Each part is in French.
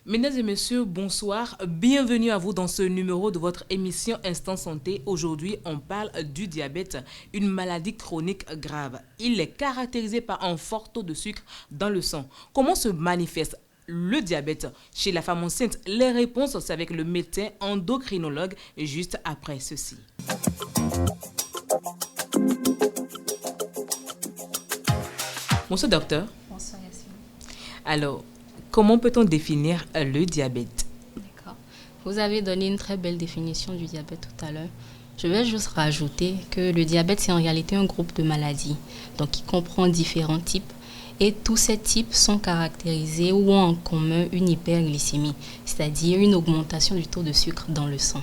Mesdames et messieurs, bonsoir. Bienvenue à vous dans ce numéro de votre émission Instant Santé. Aujourd'hui, on parle du diabète, une maladie chronique grave. Il est caractérisé par un fort taux de sucre dans le sang. Comment se manifeste le diabète chez la femme enceinte? Les réponses, c'est avec le médecin endocrinologue juste après ceci. Bonsoir docteur. Bonsoir Yassine. Alors, comment peut-on définir le diabète? D'accord. Vous avez donné une très belle définition du diabète tout à l'heure. Je vais juste rajouter que le diabète, c'est en réalité un groupe de maladies, donc qui comprend différents types. Et tous ces types sont caractérisés ou ont en commun une hyperglycémie, c'est-à-dire une augmentation du taux de sucre dans le sang.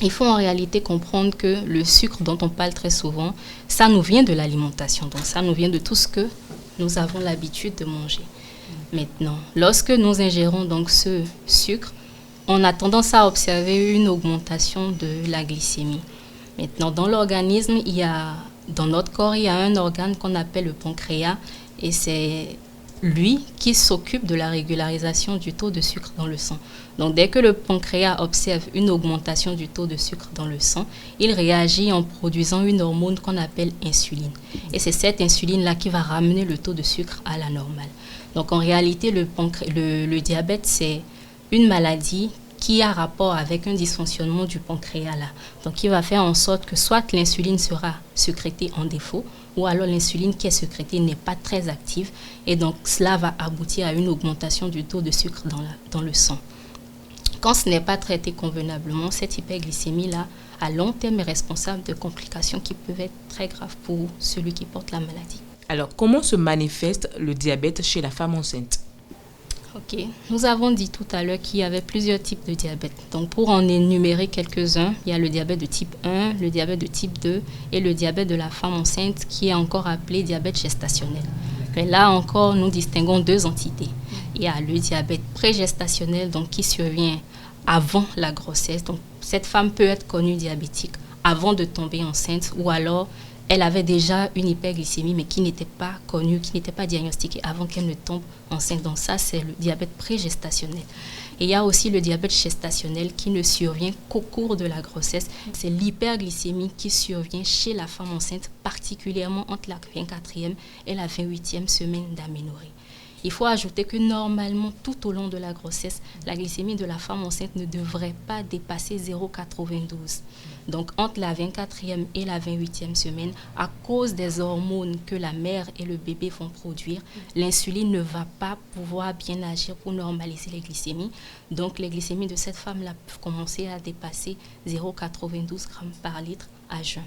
Il faut en réalité comprendre que le sucre dont on parle très souvent, ça nous vient de l'alimentation, donc ça nous vient de tout ce que nous avons l'habitude de manger. Maintenant, lorsque nous ingérons donc ce sucre, on a tendance à observer une augmentation de la glycémie. Maintenant, dans l'organisme, dans notre corps, il y a un organe qu'on appelle le pancréas et c'est lui qui s'occupe de la régularisation du taux de sucre dans le sang. Donc, dès que le pancréas observe une augmentation du taux de sucre dans le sang, il réagit en produisant une hormone qu'on appelle insuline. Et c'est cette insuline-là qui va ramener le taux de sucre à la normale. Donc, en réalité, le diabète, c'est une maladie qui a rapport avec un dysfonctionnement du pancréas là. Donc, il va faire en sorte que soit l'insuline sera sécrétée en défaut, ou alors l'insuline qui est sécrétée n'est pas très active, et donc cela va aboutir à une augmentation du taux de sucre dans le sang. Quand ce n'est pas traité convenablement, cette hyperglycémie-là, à long terme, est responsable de complications qui peuvent être très graves pour celui qui porte la maladie. Alors, comment se manifeste le diabète chez la femme enceinte? Ok, nous avons dit tout à l'heure qu'il y avait plusieurs types de diabète. Donc, pour en énumérer quelques-uns, il y a le diabète de type 1, le diabète de type 2 et le diabète de la femme enceinte qui est encore appelé diabète gestationnel. Et là encore, nous distinguons deux entités. Il y a le diabète prégestationnel, donc qui survient avant la grossesse. Donc, cette femme peut être connue diabétique avant de tomber enceinte ou alors elle avait déjà une hyperglycémie mais qui n'était pas connue, qui n'était pas diagnostiquée avant qu'elle ne tombe enceinte. Donc ça, c'est le diabète prégestationnel. Et il y a aussi le diabète gestationnel qui ne survient qu'au cours de la grossesse. C'est l'hyperglycémie qui survient chez la femme enceinte, particulièrement entre la 24e et la 28e semaine d'aménorrhée. Il faut ajouter que normalement, tout au long de la grossesse, la glycémie de la femme enceinte ne devrait pas dépasser 0,92. Donc, entre la 24e et la 28e semaine, à cause des hormones que la mère et le bébé vont produire, l'insuline ne va pas pouvoir bien agir pour normaliser les glycémies. Donc, les glycémies de cette femme-là peuvent commencer à dépasser 0,92 grammes par litre à jeun.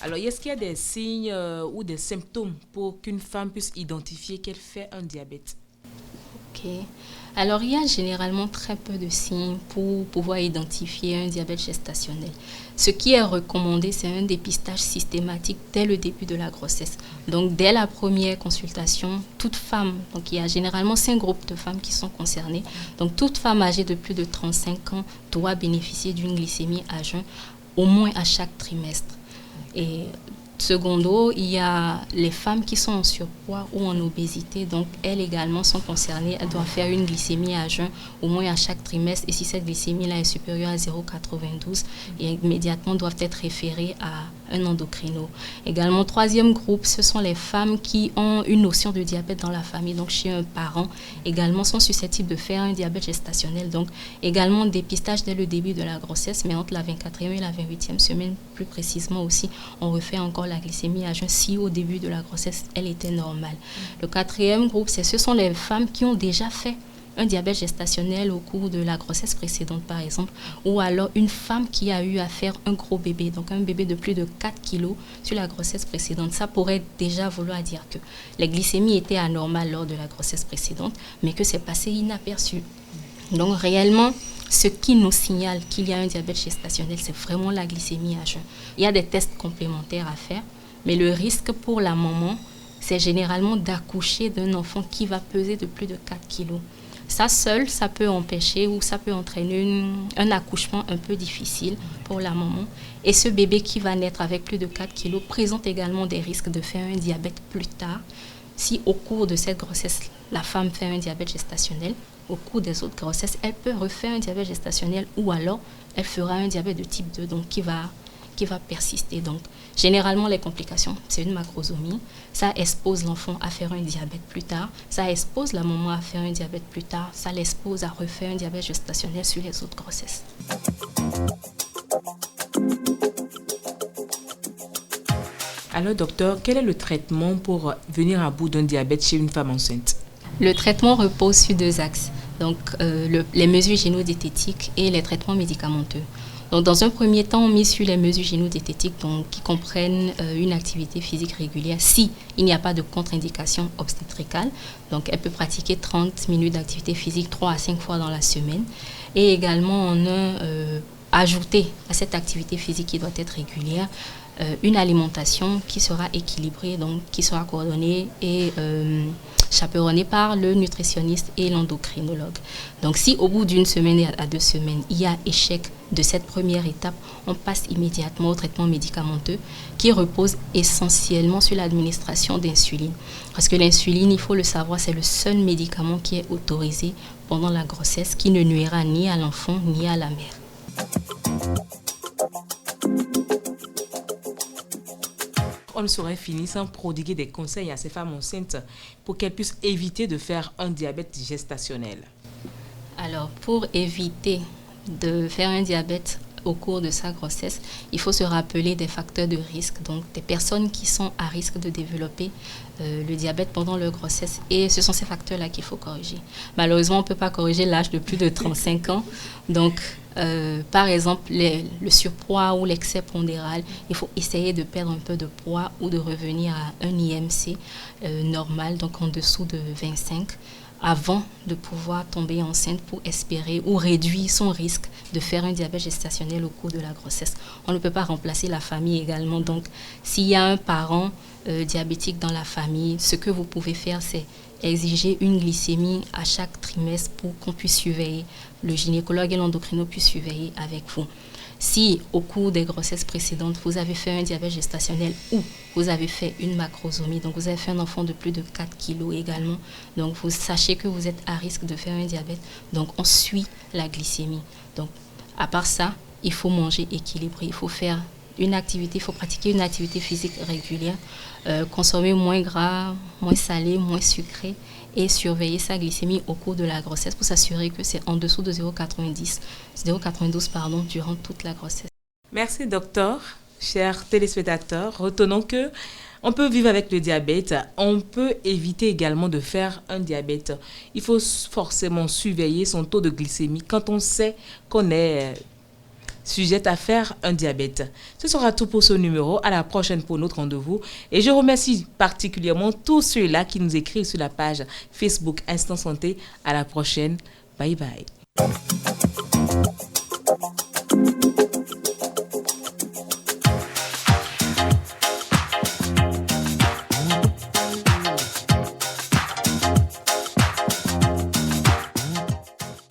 Alors, est-ce qu'il y a des signes ou des symptômes pour qu'une femme puisse identifier qu'elle fait un diabète? Ok. Alors, il y a généralement très peu de signes pour pouvoir identifier un diabète gestationnel. Ce qui est recommandé, c'est un dépistage systématique dès le début de la grossesse. Donc, dès la première consultation, toute femme, donc il y a généralement 5 groupes de femmes qui sont concernées. Donc, toute femme âgée de plus de 35 ans doit bénéficier d'une glycémie à jeun au moins à chaque trimestre. Et secondo, il y a les femmes qui sont en surpoids ou en obésité, donc elles également sont concernées. Elles doivent faire une glycémie à jeun au moins à chaque trimestre. Et si cette glycémie-là est supérieure à 0,92, immédiatement doivent être référées à un endocrino. Également, troisième groupe, ce sont les femmes qui ont une notion de diabète dans la famille, donc chez un parent, également sont susceptibles de faire un diabète gestationnel. Donc, également dépistage dès le début de la grossesse, mais entre la 24e et la 28e semaine, plus précisément aussi, on refait encore la glycémie à jeun si au début de la grossesse, elle était normale. Le quatrième groupe, ce sont les femmes qui ont déjà fait un diabète gestationnel au cours de la grossesse précédente, par exemple, ou alors une femme qui a eu à faire un gros bébé, donc un bébé de plus de 4 kilos sur la grossesse précédente. Ça pourrait déjà vouloir dire que les glycémies étaient anormales lors de la grossesse précédente, mais que c'est passé inaperçu. Donc réellement, ce qui nous signale qu'il y a un diabète gestationnel, c'est vraiment la glycémie à jeun. Il y a des tests complémentaires à faire, mais le risque pour la maman, c'est généralement d'accoucher d'un enfant qui va peser de plus de 4 kilos. Ça seul, ça peut empêcher ou ça peut entraîner un accouchement un peu difficile pour la maman. Et ce bébé qui va naître avec plus de 4 kilos présente également des risques de faire un diabète plus tard. Si au cours de cette grossesse, la femme fait un diabète gestationnel, au cours des autres grossesses, elle peut refaire un diabète gestationnel ou alors elle fera un diabète de type 2, donc qui va persister. Donc, généralement, les complications, c'est une macrosomie. Ça expose l'enfant à faire un diabète plus tard. Ça expose la maman à faire un diabète plus tard. Ça l'expose à refaire un diabète gestationnel sur les autres grossesses. Alors, docteur, quel est le traitement pour venir à bout d'un diabète chez une femme enceinte? Le traitement repose sur 2 axes. Donc, les mesures gynédiététiques et les traitements médicamenteux. Donc, dans un premier temps, on mise sur les mesures gynédiététiques qui comprennent une activité physique régulière si il n'y a pas de contre-indication obstétricale. Donc, elle peut pratiquer 30 minutes d'activité physique 3 à 5 fois dans la semaine. Et également, on a ajouté à cette activité physique qui doit être régulière une alimentation qui sera équilibrée, donc qui sera coordonnée et chaperonnée par le nutritionniste et l'endocrinologue. Donc si au bout d'une semaine à 2 semaines, il y a échec de cette première étape, on passe immédiatement au traitement médicamenteux qui repose essentiellement sur l'administration d'insuline. Parce que l'insuline, il faut le savoir, c'est le seul médicament qui est autorisé pendant la grossesse, qui ne nuira ni à l'enfant ni à la mère. On ne saurait finir sans prodiguer des conseils à ces femmes enceintes pour qu'elles puissent éviter de faire un diabète gestationnel. Alors, pour éviter de faire un diabète au cours de sa grossesse, il faut se rappeler des facteurs de risque, donc des personnes qui sont à risque de développer le diabète pendant leur grossesse. Et ce sont ces facteurs-là qu'il faut corriger. Malheureusement, on ne peut pas corriger l'âge de plus de 35 ans. Donc, par exemple, le surpoids ou l'excès pondéral, il faut essayer de perdre un peu de poids ou de revenir à un IMC normal, donc en dessous de 25, avant de pouvoir tomber enceinte pour espérer ou réduire son risque de faire un diabète gestationnel au cours de la grossesse. On ne peut pas remplacer la famille également. Donc, s'il y a un parent diabétique dans la famille, ce que vous pouvez faire, c'est exiger une glycémie à chaque trimestre pour qu'on puisse surveiller, le gynécologue et l'endocrino puissent surveiller avec vous. Si au cours des grossesses précédentes, vous avez fait un diabète gestationnel ou vous avez fait une macrosomie, donc vous avez fait un enfant de plus de 4 kilos également, donc vous sachez que vous êtes à risque de faire un diabète, donc on suit la glycémie. Donc à part ça, il faut manger équilibré, il faut faire une activité, il faut pratiquer une activité physique régulière, consommer moins gras, moins salé, moins sucré et surveiller sa glycémie au cours de la grossesse pour s'assurer que c'est en dessous de 0,92 durant toute la grossesse. Merci docteur. Chers téléspectateurs, retenons que on peut vivre avec le diabète, on peut éviter également de faire un diabète. Il faut forcément surveiller son taux de glycémie quand on sait qu'on est sujette à faire un diabète. Ce sera tout pour ce numéro. À la prochaine pour notre rendez-vous. Et je remercie particulièrement tous ceux-là qui nous écrivent sur la page Facebook Instant Santé. À la prochaine. Bye bye.